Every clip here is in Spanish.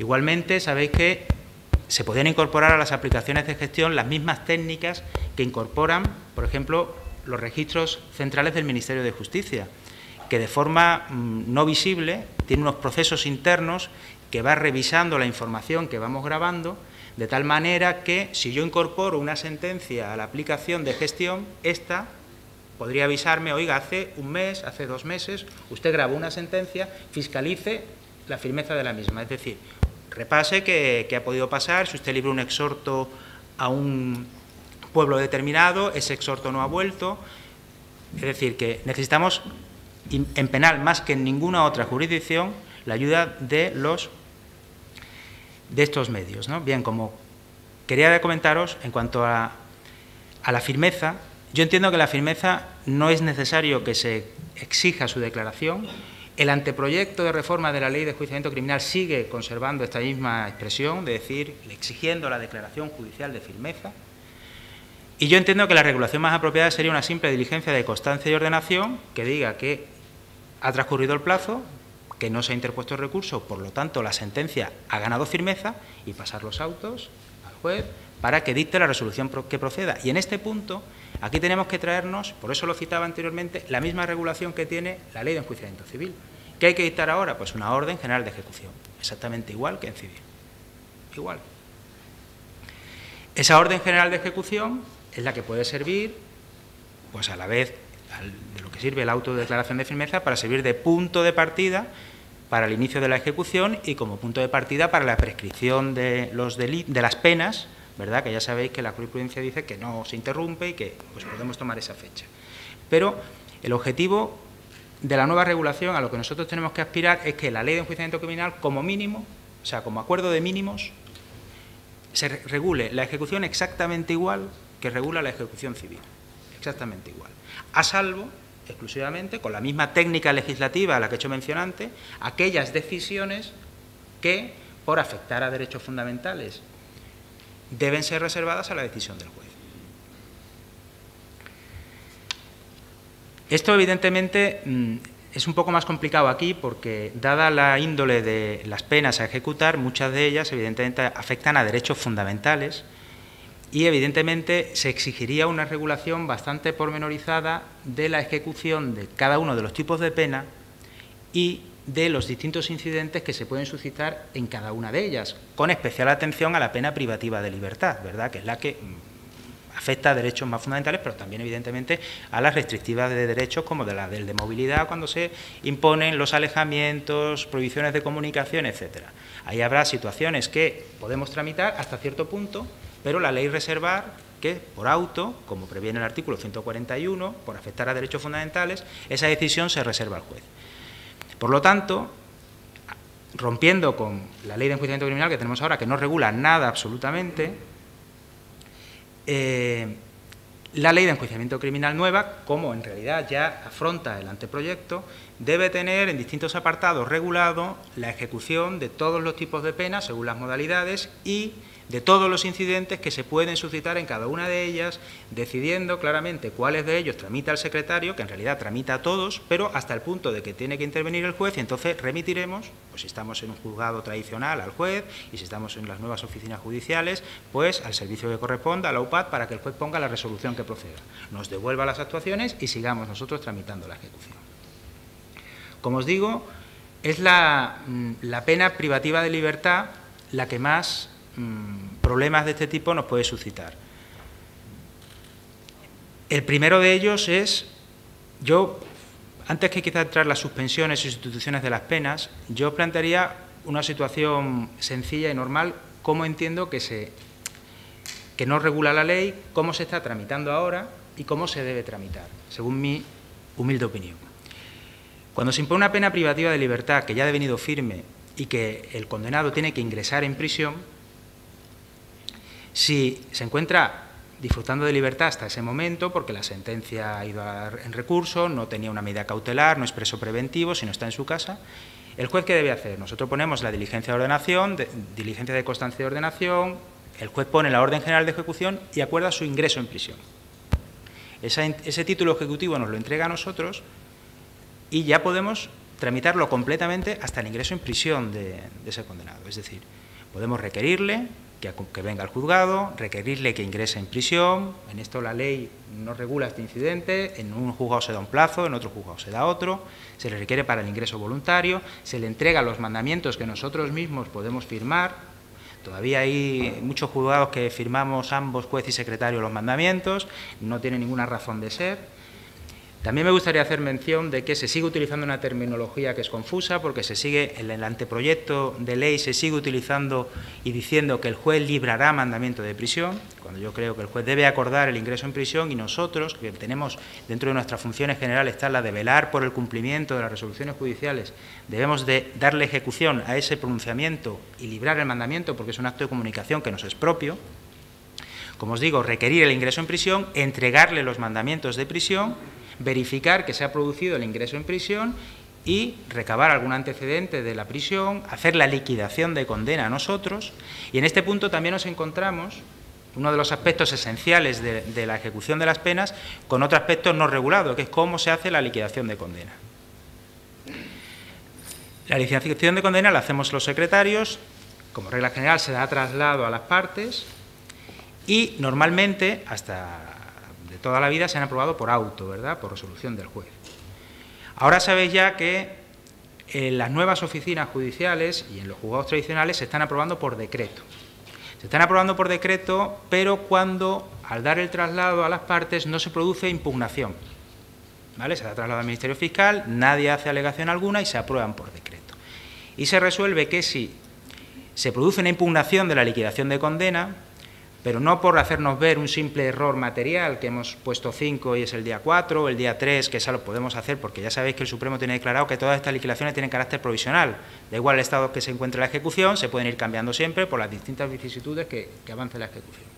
Igualmente, sabéis que se podían incorporar a las aplicaciones de gestión las mismas técnicas que incorporan, por ejemplo, los registros centrales del Ministerio de Justicia, que de forma no visible tiene unos procesos internos que va revisando la información que vamos grabando, de tal manera que si yo incorporo una sentencia a la aplicación de gestión, esta podría avisarme, oiga, hace un mes, hace 2 meses, usted grabó una sentencia, fiscalice la firmeza de la misma, es decir, repase qué ha podido pasar, si usted libró un exhorto a un pueblo determinado, ese exhorto no ha vuelto, es decir, que necesitamos en penal, más que en ninguna otra jurisdicción, la ayuda de estos medios, ¿no? Bien, como quería comentaros, en cuanto a la firmeza, yo entiendo que la firmeza no es necesario que se exija su declaración. El anteproyecto de reforma de la Ley de Enjuiciamiento Criminal sigue conservando esta misma expresión, de decir, exigiendo la declaración judicial de firmeza. Y yo entiendo que la regulación más apropiada sería una simple diligencia de constancia y ordenación que diga que ha transcurrido el plazo, que no se ha interpuesto el recurso, por lo tanto la sentencia ha ganado firmeza, y pasar los autos al juez para que dicte la resolución que proceda. Y en este punto, aquí tenemos que traernos, por eso lo citaba anteriormente, la misma regulación que tiene la Ley de Enjuiciamiento Civil. ¿Qué hay que dictar ahora? Pues una orden general de ejecución, exactamente igual que en civil. Igual. Esa orden general de ejecución es la que puede servir, pues a la vez de lo que sirve el auto de declaración de firmeza, para servir de punto de partida para el inicio de la ejecución y como punto de partida para la prescripción de las penas, ¿verdad? Que ya sabéis que la jurisprudencia dice que no se interrumpe y que pues, podemos tomar esa fecha. Pero el objetivo de la nueva regulación, a lo que nosotros tenemos que aspirar, es que la Ley de Enjuiciamiento Criminal, como mínimo, o sea, como acuerdo de mínimos, se regule la ejecución exactamente igual que regula la ejecución civil, exactamente igual, a salvo, exclusivamente, con la misma técnica legislativa a la que he hecho mención antes, aquellas decisiones que, por afectar a derechos fundamentales, deben ser reservadas a la decisión del juez. Esto, evidentemente, es un poco más complicado aquí porque, dada la índole de las penas a ejecutar, muchas de ellas, evidentemente, afectan a derechos fundamentales y, evidentemente, se exigiría una regulación bastante pormenorizada de la ejecución de cada uno de los tipos de pena y de los distintos incidentes que se pueden suscitar en cada una de ellas, con especial atención a la pena privativa de libertad, ¿verdad?, que es la que afecta a derechos más fundamentales, pero también, evidentemente, a las restrictivas de derechos, como del de movilidad, cuando se imponen los alejamientos, prohibiciones de comunicación, etcétera. Ahí habrá situaciones que podemos tramitar hasta cierto punto, pero la ley reservar que, por auto, como previene el artículo 141, por afectar a derechos fundamentales, esa decisión se reserva al juez. Por lo tanto, rompiendo con la Ley de Enjuiciamiento Criminal que tenemos ahora, que no regula nada absolutamente, la Ley de Enjuiciamiento Criminal nueva, como en realidad ya afronta el anteproyecto, debe tener en distintos apartados regulado la ejecución de todos los tipos de penas según las modalidades y de todos los incidentes que se pueden suscitar en cada una de ellas, decidiendo claramente cuáles de ellos tramita el secretario, que en realidad tramita a todos, pero hasta el punto de que tiene que intervenir el juez, y entonces remitiremos, pues si estamos en un juzgado tradicional, al juez, y si estamos en las nuevas oficinas judiciales, pues al servicio que corresponda, a la UPAD, para que el juez ponga la resolución que proceda, nos devuelva las actuaciones y sigamos nosotros tramitando la ejecución. Como os digo, es la pena privativa de libertad la que más problemas de este tipo nos puede suscitar. El primero de ellos es, antes que quizá entrar las suspensiones y sustituciones de las penas, yo plantearía una situación sencilla y normal, cómo entiendo que no regula la ley, cómo se está tramitando ahora y cómo se debe tramitar, según mi humilde opinión. Cuando se impone una pena privativa de libertad que ya ha devenido firme y que el condenado tiene que ingresar en prisión, si se encuentra disfrutando de libertad hasta ese momento, porque la sentencia ha ido en recurso, no tenía una medida cautelar, no es preso preventivo, sino está en su casa, ¿el juez qué debe hacer? Nosotros ponemos la diligencia de ordenación, diligencia de constancia de ordenación, el juez pone la orden general de ejecución y acuerda su ingreso en prisión. Ese título ejecutivo nos lo entrega a nosotros y ya podemos tramitarlo completamente hasta el ingreso en prisión de ese condenado. Es decir, podemos requerirle que venga al juzgado, requerirle que ingrese en prisión. En esto la ley no regula este incidente, en un juzgado se da un plazo, en otro juzgado se da otro, se le requiere para el ingreso voluntario, se le entrega los mandamientos que nosotros mismos podemos firmar. Todavía hay muchos juzgados que firmamos ambos, juez y secretario, los mandamientos, no tiene ninguna razón de ser. También me gustaría hacer mención de que se sigue utilizando una terminología que es confusa, porque en el anteproyecto de ley se sigue utilizando y diciendo que el juez librará mandamiento de prisión, cuando yo creo que el juez debe acordar el ingreso en prisión, y nosotros, que tenemos dentro de nuestras funciones generales, está la de velar por el cumplimiento de las resoluciones judiciales, debemos de darle ejecución a ese pronunciamiento y librar el mandamiento, porque es un acto de comunicación que nos es propio. Como os digo, requerir el ingreso en prisión, entregarle los mandamientos de prisión, verificar que se ha producido el ingreso en prisión y recabar algún antecedente de la prisión, hacer la liquidación de condena a nosotros. Y en este punto también nos encontramos uno de los aspectos esenciales de la ejecución de las penas con otro aspecto no regulado, que es cómo se hace la liquidación de condena. La liquidación de condena la hacemos los secretarios, como regla general se da traslado a las partes y normalmente hasta de toda la vida se han aprobado por auto, ¿verdad?, por resolución del juez. Ahora sabéis ya que en las nuevas oficinas judiciales y en los juzgados tradicionales se están aprobando por decreto. Se están aprobando por decreto, pero cuando al dar el traslado a las partes no se produce impugnación, ¿vale? Se da traslado al Ministerio Fiscal, nadie hace alegación alguna y se aprueban por decreto. Y se resuelve que si se produce una impugnación de la liquidación de condena, pero no por hacernos ver un simple error material, que hemos puesto 5 y es el día 4, o el día 3, que eso lo podemos hacer porque ya sabéis que el Supremo tiene declarado que todas estas liquidaciones tienen carácter provisional. Da igual el estado que se encuentre la ejecución, se pueden ir cambiando siempre por las distintas vicisitudes que avance la ejecución.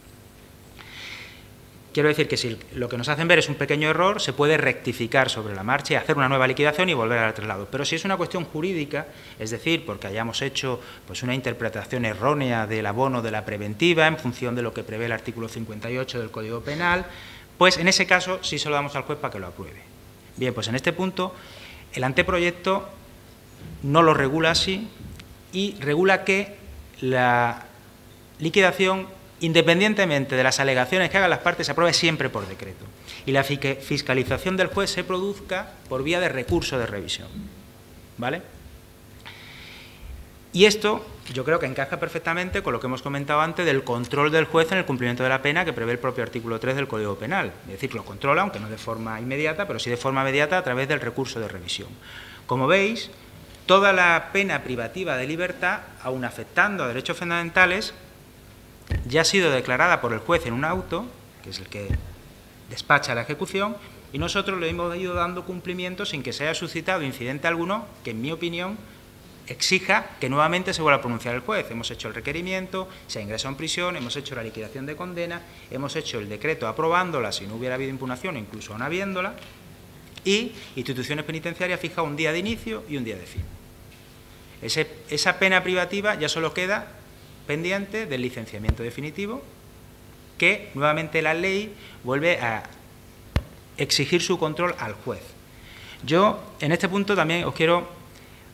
Quiero decir que si lo que nos hacen ver es un pequeño error, se puede rectificar sobre la marcha y hacer una nueva liquidación y volver al traslado. Pero si es una cuestión jurídica, es decir, porque hayamos hecho pues, una interpretación errónea del abono de la preventiva en función de lo que prevé el artículo 58 del Código Penal, pues en ese caso sí se lo damos al juez para que lo apruebe. Bien, pues en este punto el anteproyecto no lo regula así y regula que la liquidación, independientemente de las alegaciones que hagan las partes, se apruebe siempre por decreto. Y la fiscalización del juez se produzca por vía de recurso de revisión. ¿Vale? Y esto yo creo que encaja perfectamente con lo que hemos comentado antes del control del juez en el cumplimiento de la pena que prevé el propio artículo 3 del Código Penal. Es decir, lo controla, aunque no de forma inmediata, pero sí de forma inmediata a través del recurso de revisión. Como veis, toda la pena privativa de libertad, aun afectando a derechos fundamentales, ya ha sido declarada por el juez en un auto, que es el que despacha la ejecución, y nosotros le hemos ido dando cumplimiento sin que se haya suscitado incidente alguno que, en mi opinión, exija que nuevamente se vuelva a pronunciar el juez. Hemos hecho el requerimiento, se ha ingresado en prisión, hemos hecho la liquidación de condena, hemos hecho el decreto aprobándola si no hubiera habido impugnación, incluso aún habiéndola, y instituciones penitenciarias fija un día de inicio y un día de fin. Esa pena privativa ya solo queda pendiente del licenciamiento definitivo, que nuevamente la ley vuelve a exigir su control al juez. Yo en este punto también os quiero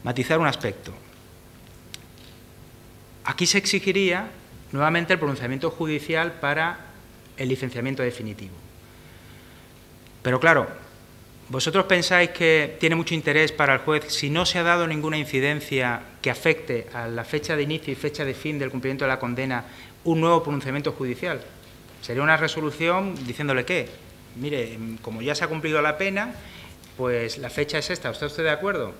matizar un aspecto. Aquí se exigiría nuevamente el pronunciamiento judicial para el licenciamiento definitivo. Pero claro, ¿vosotros pensáis que tiene mucho interés para el juez si no se ha dado ninguna incidencia que afecte a la fecha de inicio y fecha de fin del cumplimiento de la condena un nuevo pronunciamiento judicial? Sería una resolución diciéndole que, mire, como ya se ha cumplido la pena, pues la fecha es esta. ¿Está usted de acuerdo?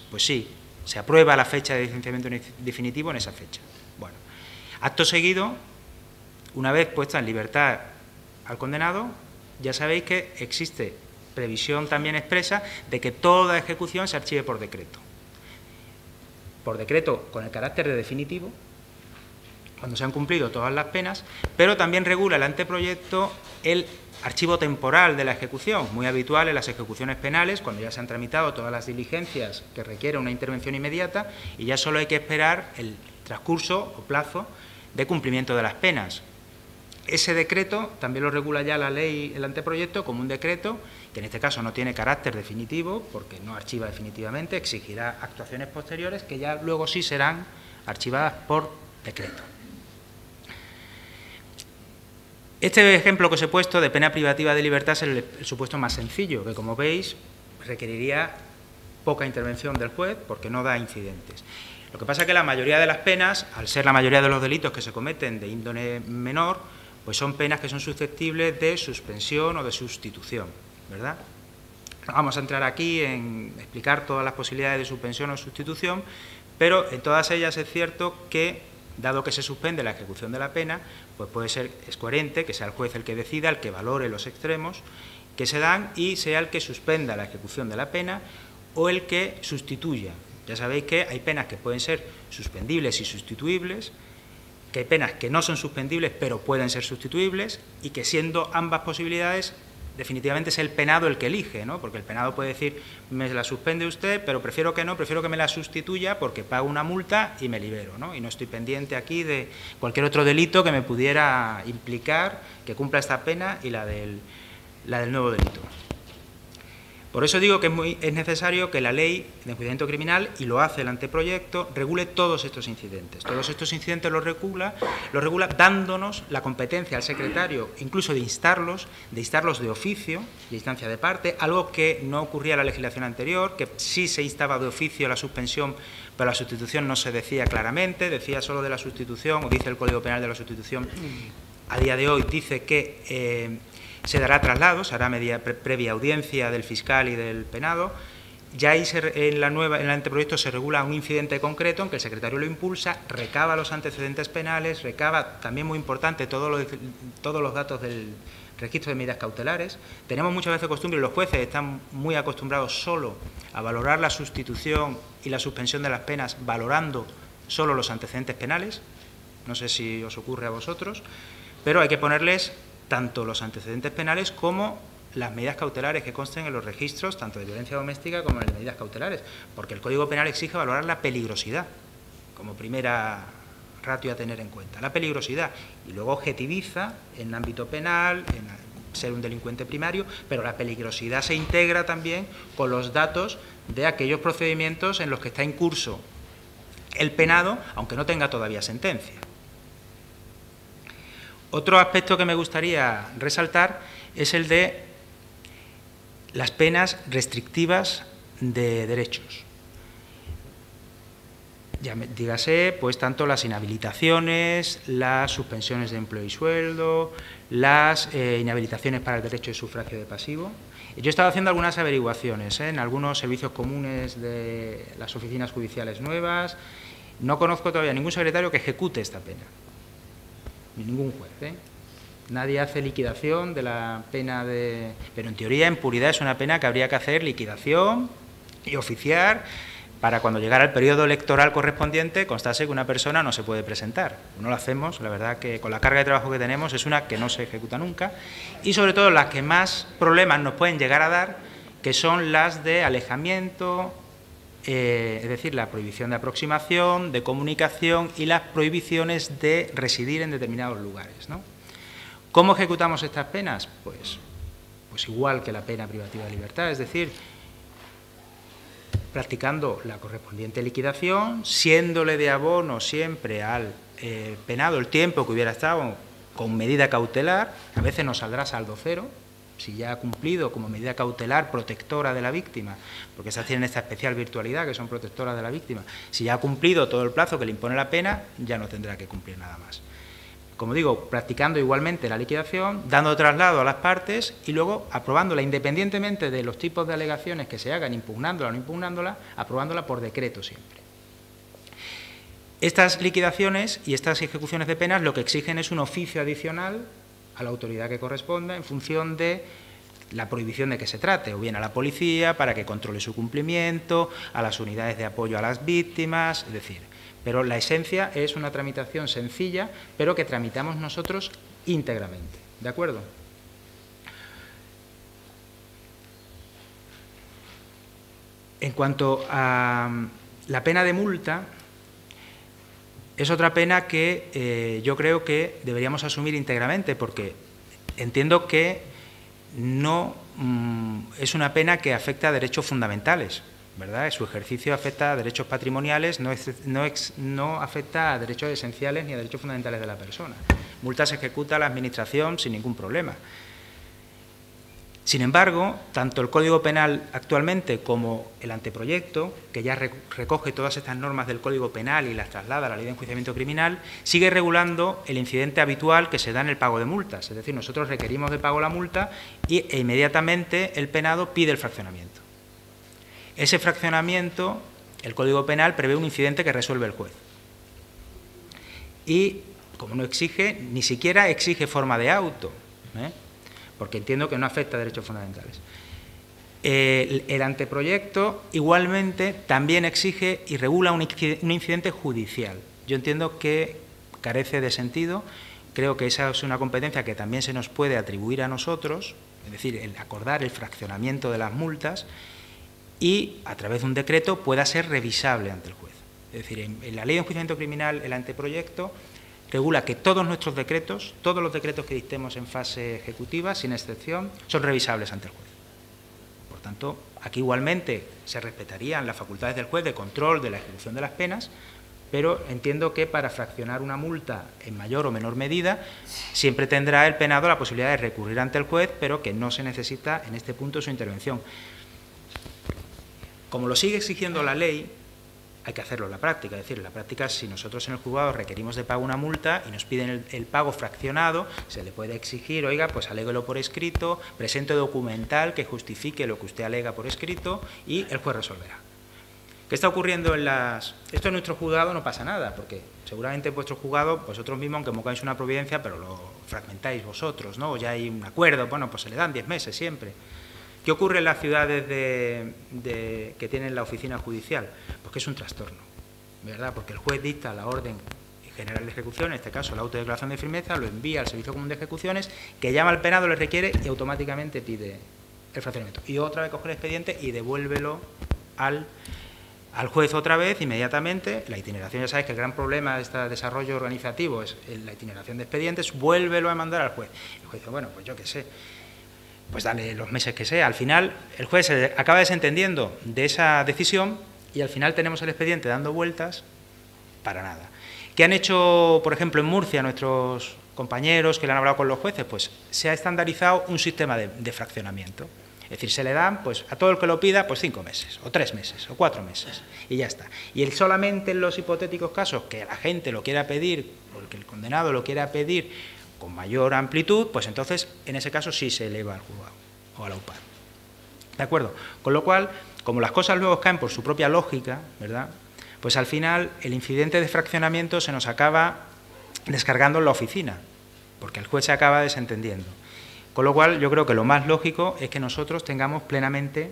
Pues sí, se aprueba la fecha de licenciamiento definitivo en esa fecha. Bueno, acto seguido, una vez puesta en libertad al condenado, ya sabéis que existe previsión también expresa de que toda ejecución se archive por decreto. Por decreto con el carácter de definitivo, cuando se han cumplido todas las penas, pero también regula el anteproyecto el archivo temporal de la ejecución, muy habitual en las ejecuciones penales, cuando ya se han tramitado todas las diligencias que requieren una intervención inmediata y ya solo hay que esperar el transcurso o plazo de cumplimiento de las penas. Ese decreto también lo regula ya la ley, el anteproyecto, como un decreto que en este caso no tiene carácter definitivo, porque no archiva definitivamente, exigirá actuaciones posteriores que ya luego sí serán archivadas por decreto. Este ejemplo que os he puesto de pena privativa de libertad es el supuesto más sencillo, que como veis requeriría poca intervención del juez porque no da incidentes. Lo que pasa es que la mayoría de las penas, al ser la mayoría de los delitos que se cometen de índole menor, pues son penas que son susceptibles de suspensión o de sustitución, ¿verdad? Vamos a entrar aquí en explicar todas las posibilidades de suspensión o sustitución, pero en todas ellas es cierto que, dado que se suspende la ejecución de la pena, pues es coherente que sea el juez el que decida, el que valore los extremos que se dan y sea el que suspenda la ejecución de la pena o el que sustituya. Ya sabéis que hay penas que pueden ser suspendibles y sustituibles, que hay penas que no son suspendibles pero pueden ser sustituibles y que siendo ambas posibilidades definitivamente es el penado el que elige, ¿no? Porque el penado puede decir, me la suspende usted, pero prefiero que no, prefiero que me la sustituya porque pago una multa y me libero, ¿no? Y no estoy pendiente aquí de cualquier otro delito que me pudiera implicar que cumpla esta pena y la del nuevo delito. Por eso digo que es necesario que la ley de enjuiciamiento criminal, y lo hace el anteproyecto, regule todos estos incidentes. Todos estos incidentes los regula dándonos la competencia al secretario, incluso de instarlos de oficio, de instancia de parte, algo que no ocurría en la legislación anterior, que sí se instaba de oficio la suspensión, pero la sustitución no se decía claramente, decía solo de la sustitución, o dice el Código Penal de la sustitución, a día de hoy dice que se dará traslado, se hará previa audiencia del fiscal y del penado. Ya ahí en el anteproyecto se regula un incidente concreto en que el secretario lo impulsa, recaba los antecedentes penales, recaba, también muy importante, todos los datos del registro de medidas cautelares. Tenemos muchas veces costumbre, y los jueces están muy acostumbrados solo a valorar la sustitución y la suspensión de las penas, valorando solo los antecedentes penales. No sé si os ocurre a vosotros, pero hay que ponerles tanto los antecedentes penales como las medidas cautelares que consten en los registros, tanto de violencia doméstica como en las medidas cautelares, porque el Código Penal exige valorar la peligrosidad como primera ratio a tener en cuenta, la peligrosidad, y luego objetiviza en el ámbito penal, en ser un delincuente primario, pero la peligrosidad se integra también con los datos de aquellos procedimientos en los que está en curso el penado, aunque no tenga todavía sentencia. Otro aspecto que me gustaría resaltar es el de las penas restrictivas de derechos. Ya dígase, pues tanto las inhabilitaciones, las suspensiones de empleo y sueldo, las inhabilitaciones para el derecho de sufragio de pasivo. Yo he estado haciendo algunas averiguaciones en algunos servicios comunes de las oficinas judiciales nuevas. No conozco todavía ningún secretario que ejecute esta pena. Ni ningún juez, ¿eh? Nadie hace liquidación de la pena de... Pero en teoría, en puridad, es una pena que habría que hacer liquidación y oficiar para cuando llegara el periodo electoral correspondiente constase que una persona no se puede presentar. No lo hacemos, la verdad que con la carga de trabajo que tenemos es una que no se ejecuta nunca, y sobre todo las que más problemas nos pueden llegar a dar, que son las de alejamiento, es decir, la prohibición de aproximación, de comunicación y las prohibiciones de residir en determinados lugares, ¿no? ¿Cómo ejecutamos estas penas? Pues igual que la pena privativa de libertad, es decir, practicando la correspondiente liquidación, siéndole de abono siempre al penado el tiempo que hubiera estado con medida cautelar, a veces nos saldrá saldo cero, si ya ha cumplido como medida cautelar protectora de la víctima, porque esas tienen esta especial virtualidad que son protectoras de la víctima, si ya ha cumplido todo el plazo que le impone la pena, ya no tendrá que cumplir nada más. Como digo, practicando igualmente la liquidación, dando traslado a las partes y luego aprobándola independientemente de los tipos de alegaciones que se hagan, impugnándola o no impugnándola, aprobándola por decreto siempre. Estas liquidaciones y estas ejecuciones de penas lo que exigen es un oficio adicional a la autoridad que corresponda en función de la prohibición de que se trate, o bien a la policía para que controle su cumplimiento, a las unidades de apoyo a las víctimas, es decir, pero la esencia es una tramitación sencilla, pero que tramitamos nosotros íntegramente, ¿de acuerdo? En cuanto a la pena de multa, es otra pena que yo creo que deberíamos asumir íntegramente, porque entiendo que no es una pena que afecta a derechos fundamentales, ¿verdad? Su ejercicio afecta a derechos patrimoniales, no afecta a derechos esenciales ni a derechos fundamentales de la persona. Multa se ejecuta a la Administración sin ningún problema. Sin embargo, tanto el Código Penal actualmente como el anteproyecto, que ya recoge todas estas normas del Código Penal y las traslada a la Ley de Enjuiciamiento Criminal, sigue regulando el incidente habitual que se da en el pago de multas. Es decir, nosotros requerimos de pago la multa e inmediatamente el penado pide el fraccionamiento. Ese fraccionamiento, el Código Penal prevé un incidente que resuelve el juez. Y, como no exige, ni siquiera exige forma de auto, porque entiendo que no afecta a derechos fundamentales. El anteproyecto igualmente también exige y regula un incidente judicial. Yo entiendo que carece de sentido, creo que esa es una competencia que también se nos puede atribuir a nosotros, es decir, el acordar el fraccionamiento de las multas y a través de un decreto pueda ser revisable ante el juez. Es decir, en la Ley de Enjuiciamiento Criminal, el anteproyecto regula que todos nuestros decretos, todos los decretos que dictemos en fase ejecutiva, sin excepción, son revisables ante el juez. Por tanto, aquí igualmente se respetarían las facultades del juez de control de la ejecución de las penas, pero entiendo que para fraccionar una multa en mayor o menor medida, siempre tendrá el penado la posibilidad de recurrir ante el juez, pero que no se necesita en este punto su intervención. Como lo sigue exigiendo la ley, hay que hacerlo en la práctica. Es decir, en la práctica, si nosotros en el juzgado requerimos de pago una multa y nos piden el pago fraccionado, se le puede exigir, oiga, pues aléguelo por escrito, presente documental que justifique lo que usted alega por escrito y el juez resolverá. ¿Qué está ocurriendo en las...? Esto en nuestro juzgado no pasa nada, porque seguramente en vuestro juzgado, vosotros mismos, aunque invocáis una providencia, pero lo fragmentáis vosotros, ¿no? O ya hay un acuerdo, bueno, pues se le dan 10 meses siempre. ¿Qué ocurre en las ciudades que tienen la oficina judicial? Pues que es un trastorno, ¿verdad? Porque el juez dicta la orden general de ejecución, en este caso la autodeclaración de firmeza, lo envía al Servicio Común de Ejecuciones, que llama al penado, le requiere y automáticamente pide el fraccionamiento. Y otra vez coge el expediente y devuélvelo al juez otra vez, inmediatamente. La itineración, ya sabéis que el gran problema de este desarrollo organizativo es la itineración de expedientes, vuélvelo a mandar al juez. El juez dice, bueno, pues yo qué sé, pues dale los meses que sea. Al final, el juez se acaba desentendiendo de esa decisión y al final tenemos el expediente dando vueltas para nada. ¿Qué han hecho, por ejemplo, en Murcia nuestros compañeros que le han hablado con los jueces? Pues se ha estandarizado un sistema de fraccionamiento. Es decir, se le dan pues, a todo el que lo pida pues 5 meses, o 3 meses, o 4 meses, y ya está. Y solamente en los hipotéticos casos que la gente lo quiera pedir, o que el condenado lo quiera pedir con mayor amplitud, pues entonces en ese caso sí se eleva al juzgado o a la UPAD. ¿De acuerdo? Con lo cual, como las cosas luego caen por su propia lógica, ¿verdad? Pues al final el incidente de fraccionamiento se nos acaba descargando en la oficina, porque el juez se acaba desentendiendo. Con lo cual yo creo que lo más lógico es que nosotros tengamos plenamente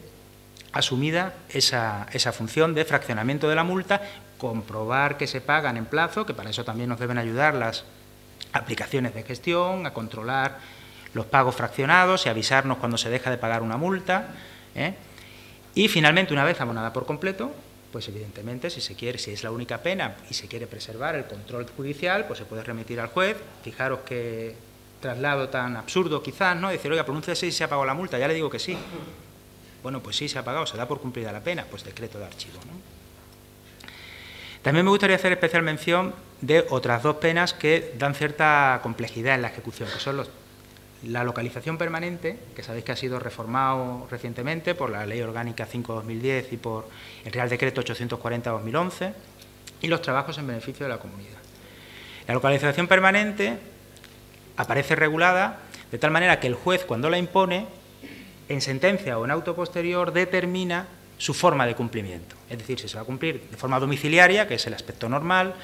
asumida esa función de fraccionamiento de la multa, comprobar que se pagan en plazo, que para eso también nos deben ayudar las aplicaciones de gestión, a controlar los pagos fraccionados y avisarnos cuando se deja de pagar una multa. Y finalmente, una vez abonada por completo, pues evidentemente si es la única pena y se quiere preservar el control judicial, pues se puede remitir al juez. Fijaros qué traslado tan absurdo quizás, ¿no? Decir, oiga, pronúnciese si se ha pagado la multa, ya le digo que sí. Bueno, pues sí, se ha pagado, se da por cumplida la pena, pues decreto de archivo, ¿no? También me gustaría hacer especial mención de otras dos penas que dan cierta complejidad en la ejecución, que son la localización permanente, que sabéis que ha sido reformado recientemente por la Ley Orgánica 5/2010 y por el Real Decreto 840/2011, y los trabajos en beneficio de la comunidad. La localización permanente aparece regulada de tal manera que el juez, cuando la impone, en sentencia o en auto posterior, determina su forma de cumplimiento. Es decir, si se va a cumplir de forma domiciliaria, que es el aspecto normal,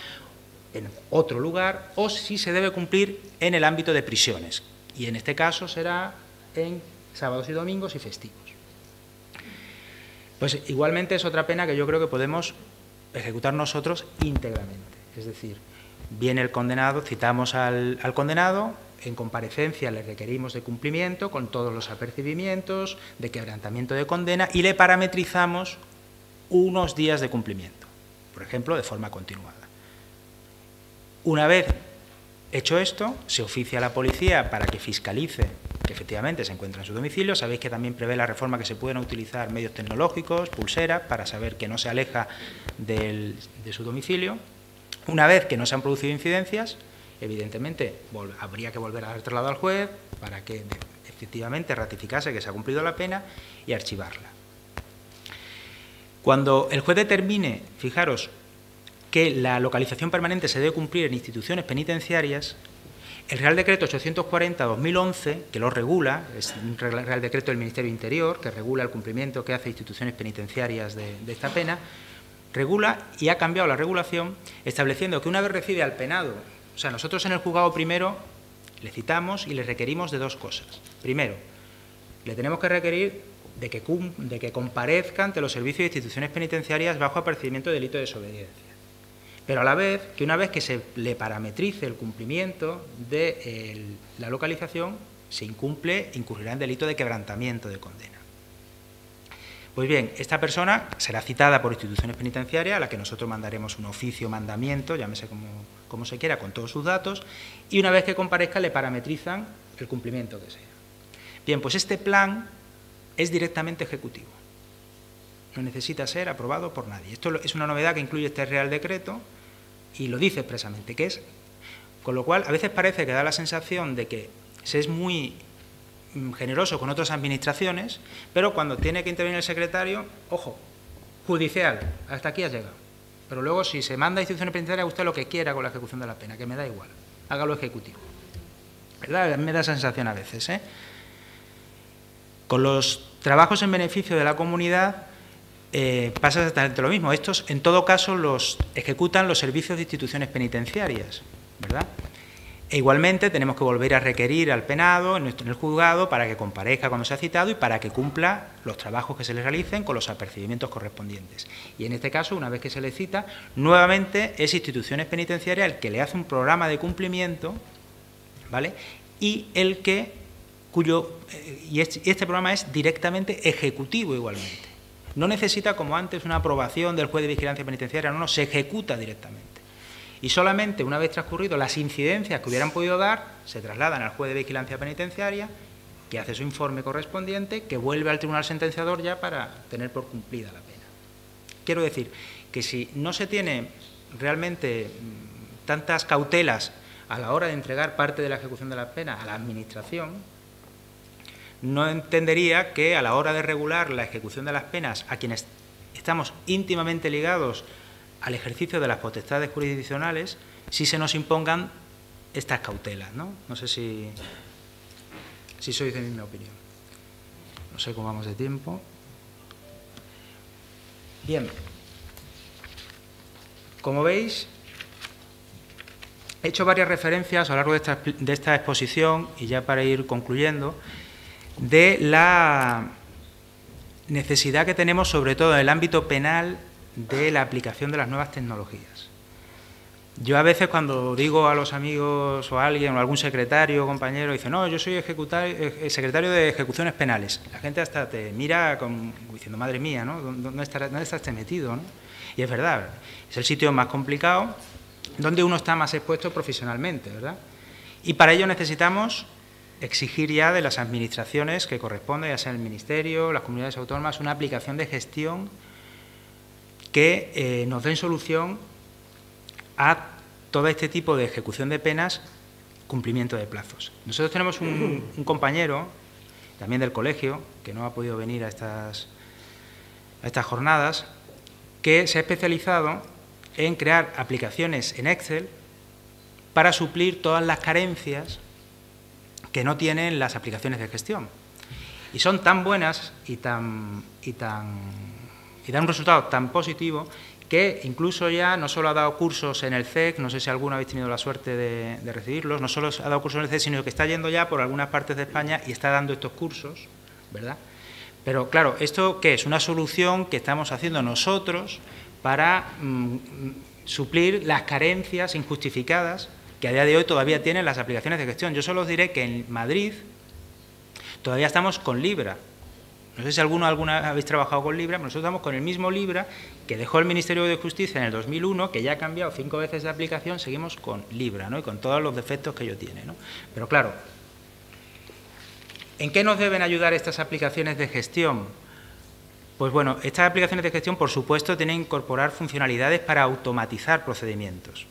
en otro lugar, o si se debe cumplir en el ámbito de prisiones. Y en este caso será en sábados y domingos y festivos. Pues igualmente es otra pena que yo creo que podemos ejecutar nosotros íntegramente. Es decir, viene el condenado, citamos al condenado, en comparecencia le requerimos de cumplimiento con todos los apercibimientos, de quebrantamiento de condena y le parametrizamos unos días de cumplimiento, por ejemplo, de forma continuada. Una vez hecho esto, se oficia a la policía para que fiscalice que efectivamente se encuentra en su domicilio. Sabéis que también prevé la reforma que se pueden utilizar medios tecnológicos, pulseras, para saber que no se aleja de su domicilio. Una vez que no se han producido incidencias, evidentemente habría que volver a dar traslado al juez para que efectivamente ratificase que se ha cumplido la pena y archivarla. Cuando el juez determine, fijaros, que la localización permanente se debe cumplir en instituciones penitenciarias, el Real Decreto 840-2011, que lo regula, es un Real Decreto del Ministerio del Interior, que regula el cumplimiento que hace instituciones penitenciarias de esta pena, regula y ha cambiado la regulación, estableciendo que una vez recibe al penado, o sea, nosotros en el juzgado primero le citamos y le requerimos de dos cosas. Primero, le tenemos que requerir de que comparezca ante los servicios de instituciones penitenciarias bajo apercibimiento de delito de desobediencia. Pero a la vez, que una vez que se le parametrice el cumplimiento de la localización, se incurrirá en delito de quebrantamiento de condena. Pues bien, esta persona será citada por instituciones penitenciarias, a la que nosotros mandaremos un oficio mandamiento, llámese como se quiera, con todos sus datos, y una vez que comparezca le parametrizan el cumplimiento que sea. Bien, pues este plan es directamente ejecutivo. No necesita ser aprobado por nadie. Esto es una novedad que incluye este Real Decreto y lo dice expresamente, que es, con lo cual a veces parece que da la sensación de que se es muy generoso con otras administraciones, pero cuando tiene que intervenir el secretario, ojo, judicial, hasta aquí has llegado. Pero luego si se manda a instituciones penitenciarias, usted lo que quiera con la ejecución de la pena, que me da igual, hágalo ejecutivo. ¿Verdad? Me da esa sensación a veces, ¿eh? Con los trabajos en beneficio de la comunidad pasa exactamente lo mismo. Estos, en todo caso, los ejecutan los servicios de instituciones penitenciarias, ¿verdad? E igualmente tenemos que volver a requerir al penado en el juzgado para que comparezca cuando se ha citado y para que cumpla los trabajos que se le realicen con los apercibimientos correspondientes. Y en este caso, una vez que se le cita, nuevamente es instituciones penitenciarias el que le hace un programa de cumplimiento, ¿vale? Y este programa es directamente ejecutivo igualmente. No necesita, como antes, una aprobación del juez de vigilancia penitenciaria, no, se ejecuta directamente. Y solamente una vez transcurrido las incidencias que hubieran podido dar, se trasladan al juez de vigilancia penitenciaria, que hace su informe correspondiente, que vuelve al tribunal sentenciador ya para tener por cumplida la pena. Quiero decir que si no se tiene realmente tantas cautelas a la hora de entregar parte de la ejecución de la pena a la Administración, no entendería que a la hora de regular la ejecución de las penas a quienes estamos íntimamente ligados al ejercicio de las potestades jurisdiccionales, sí se nos impongan estas cautelas, ¿no? No sé si sois de mi misma opinión. No sé cómo vamos de tiempo. Bien. Como veis, he hecho varias referencias a lo largo de esta exposición, y ya para ir concluyendo, de la necesidad que tenemos, sobre todo en el ámbito penal, de la aplicación de las nuevas tecnologías. Yo a veces cuando digo a los amigos o a alguien o a algún secretario o compañero, dice, no, yo soy secretario de ejecuciones penales. La gente hasta te mira como diciendo, madre mía, ¿no? ¿Dónde estás metido, ¿no? Y es verdad, es el sitio más complicado donde uno está más expuesto profesionalmente, ¿verdad? Y para ello necesitamos exigir ya de las administraciones que corresponden, ya sea el Ministerio, las comunidades autónomas, una aplicación de gestión que nos den solución a todo este tipo de ejecución de penas, cumplimiento de plazos. Nosotros tenemos un compañero, también del colegio, que no ha podido venir a estas jornadas, que se ha especializado en crear aplicaciones en Excel para suplir todas las carencias que no tienen las aplicaciones de gestión. Y son tan buenas y dan un resultado tan positivo que incluso ya no solo ha dado cursos en el CEC, no sé si alguno habéis tenido la suerte de recibirlos, no solo ha dado cursos en el CEC, sino que está yendo ya por algunas partes de España y está dando estos cursos, ¿verdad? Pero claro, ¿esto qué es? Una solución que estamos haciendo nosotros para suplir las carencias injustificadas que a día de hoy todavía tienen las aplicaciones de gestión. Yo solo os diré que en Madrid todavía estamos con Libra. No sé si alguna vez habéis trabajado con Libra, pero nosotros estamos con el mismo Libra que dejó el Ministerio de Justicia en el 2001, que ya ha cambiado 5 veces de aplicación, seguimos con Libra, ¿no? Y con todos los defectos que ello tiene, ¿no? Pero claro, ¿En qué nos deben ayudar estas aplicaciones de gestión? Pues bueno, estas aplicaciones de gestión, por supuesto, tienen que incorporar funcionalidades para automatizar procedimientos.